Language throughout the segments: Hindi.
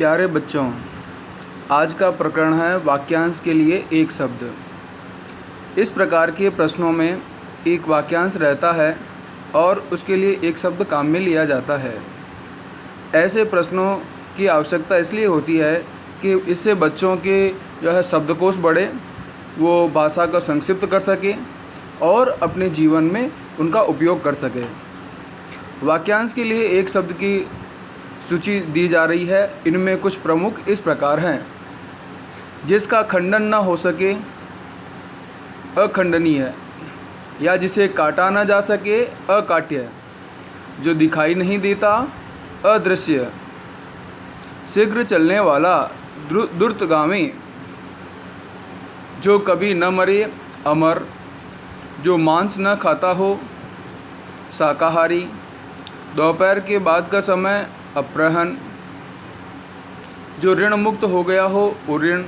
प्यारे बच्चों, आज का प्रकरण है वाक्यांश के लिए एक शब्द। इस प्रकार के प्रश्नों में एक वाक्यांश रहता है और उसके लिए एक शब्द काम में लिया जाता है। ऐसे प्रश्नों की आवश्यकता इसलिए होती है कि इससे बच्चों के जो है शब्दकोश बढ़े, वो भाषा को संक्षिप्त कर सके और अपने जीवन में उनका उपयोग कर सके। वाक्यांश के लिए एक शब्द की सूची दी जा रही है। इनमें कुछ प्रमुख इस प्रकार हैं: जिसका खंडन न हो सके, अखंडनीय, या जिसे काटा न जा सके, अकाट्य, जो दिखाई नहीं देता, अदृश्य, शीघ्र चलने वाला, द्रुतगामी, जो कभी न मरे, अमर, जो मांस न खाता हो, शाकाहारी, दोपहर के बाद का समय, अपराह्न, जो ऋण मुक्त हो गया हो, उऋण,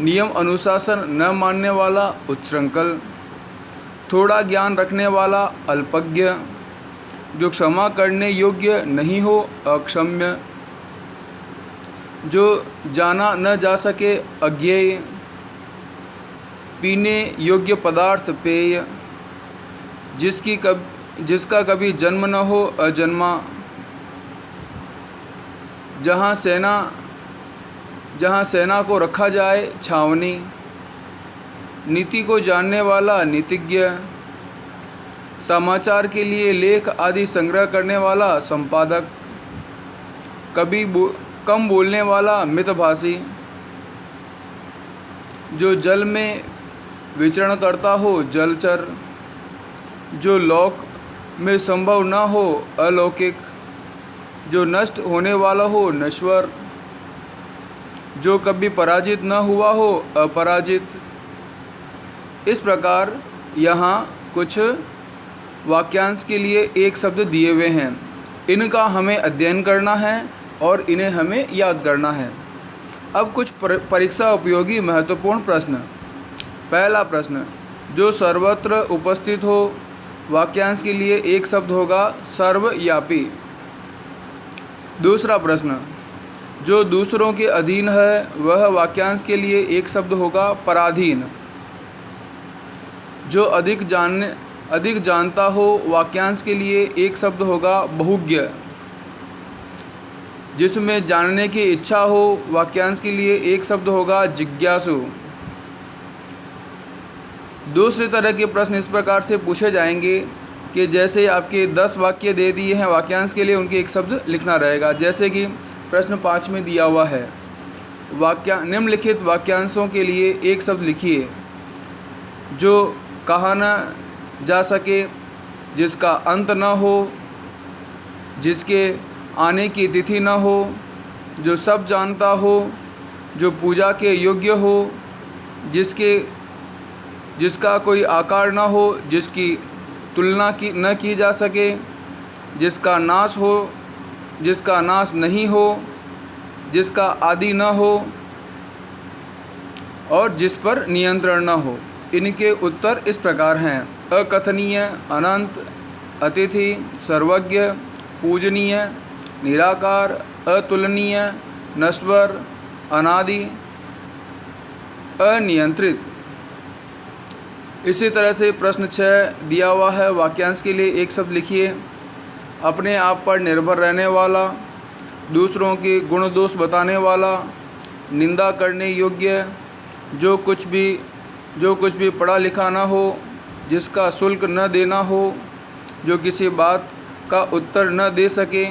नियम अनुशासन न मानने वाला, उच्छृंखल, थोड़ा ज्ञान रखने वाला, अल्पज्ञ, जो क्षमा करने योग्य नहीं हो, अक्षम्य, जो जाना न जा सके, अज्ञेय, पीने योग्य पदार्थ, पेय, जिसका कभी जन्म न हो, अजन्मा, जहाँ सेना को रखा जाए, छावनी, नीति को जानने वाला, नीतिज्ञ, समाचार के लिए लेख आदि संग्रह करने वाला, संपादक, कम बोलने वाला, मितभाषी, जो जल में विचरण करता हो, जलचर, जो लोक में संभव न हो, अलौकिक, जो नष्ट होने वाला हो, नश्वर, जो कभी पराजित न हुआ हो, अपराजित। इस प्रकार यहाँ कुछ वाक्यांश के लिए एक शब्द दिए हुए हैं। इनका हमें अध्ययन करना है और इन्हें हमें याद करना है। अब कुछ परीक्षा उपयोगी महत्वपूर्ण प्रश्न। पहला प्रश्न, जो सर्वत्र उपस्थित हो, वाक्यांश के लिए एक शब्द होगा, सर्वव्यापी। दूसरा प्रश्न, जो दूसरों के अधीन है, वह वाक्यांश के लिए एक शब्द होगा, पराधीन। जो अधिक जानता हो, वाक्यांश के लिए एक शब्द होगा, बहुज्ञ। जिसमें जानने की इच्छा हो, वाक्यांश के लिए एक शब्द होगा, जिज्ञासु। दूसरे तरह के प्रश्न इस प्रकार से पूछे जाएंगे कि जैसे आपके 10 वाक्य दे दिए हैं वाक्यांश के लिए, उनके एक शब्द लिखना रहेगा। जैसे कि प्रश्न 5 में दिया हुआ है, निम्नलिखित वाक्यांशों के लिए एक शब्द लिखिए। जो कहा न जा सके, जिसका अंत न हो, जिसके आने की तिथि न हो, जो सब जानता हो, जो पूजा के योग्य हो, जिसका कोई आकार न हो, जिसकी तुलना न की जा सके, जिसका नाश हो, जिसका नाश नहीं हो, जिसका आदि न हो और जिस पर नियंत्रण न हो। इनके उत्तर इस प्रकार हैं: अकथनीय, अनंत, अतिथि, सर्वज्ञ, पूजनीय, निराकार, अतुलनीय, नश्वर, अनादि, अनियंत्रित। इसी तरह से प्रश्न 6 दिया हुआ है, वाक्यांश के लिए एक शब्द लिखिए। अपने आप पर निर्भर रहने वाला, दूसरों के गुण दोष बताने वाला, निंदा करने योग्य, जो कुछ भी पढ़ा लिखा ना हो, जिसका शुल्क न देना हो, जो किसी बात का उत्तर न दे सके,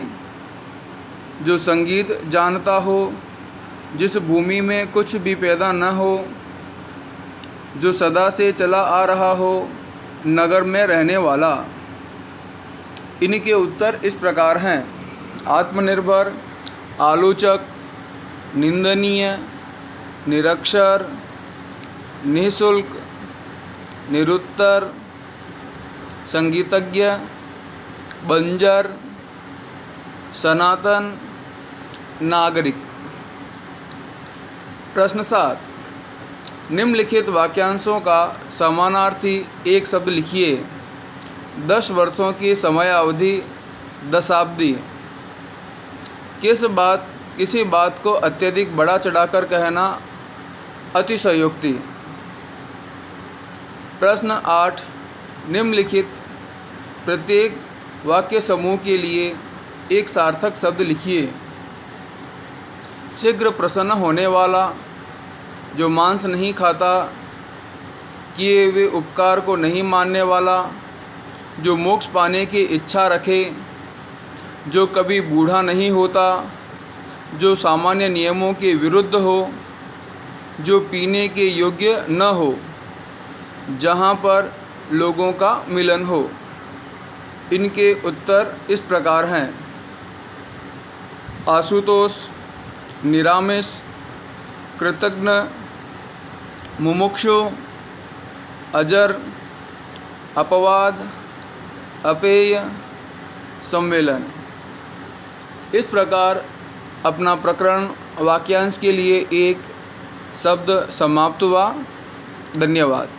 जो संगीत जानता हो, जिस भूमि में कुछ भी पैदा न हो, जो सदा से चला आ रहा हो, नगर में रहने वाला। इनके उत्तर इस प्रकार हैं: आत्मनिर्भर, आलोचक, निंदनीय, निरक्षर, निःशुल्क, निरुत्तर, संगीतज्ञ, बंजर, सनातन, नागरिक। प्रश्न 7, निम्नलिखित वाक्यांशों का समानार्थी एक शब्द लिखिए। 10 वर्षों की समयावधि, दशाब्दी। किस बात किसी बात को अत्यधिक बढ़ा चढ़ाकर कहना अतिशयोक्ति। प्रश्न 8, निम्नलिखित प्रत्येक वाक्य समूह के लिए एक सार्थक शब्द लिखिए। शीघ्र प्रसन्न होने वाला, जो मांस नहीं खाता, किए हुए उपकार को नहीं मानने वाला, जो मोक्ष पाने की इच्छा रखे, जो कभी बूढ़ा नहीं होता, जो सामान्य नियमों के विरुद्ध हो, जो पीने के योग्य न हो, जहाँ पर लोगों का मिलन हो। इनके उत्तर इस प्रकार हैं: आशुतोष, निरामिष, कृतज्ञ, मुमुक्षु, अजर, अपवाद, अपेय, सम्मेलन। इस प्रकार अपना प्रकरण वाक्यांश के लिए एक शब्द समाप्त हुआ। धन्यवाद।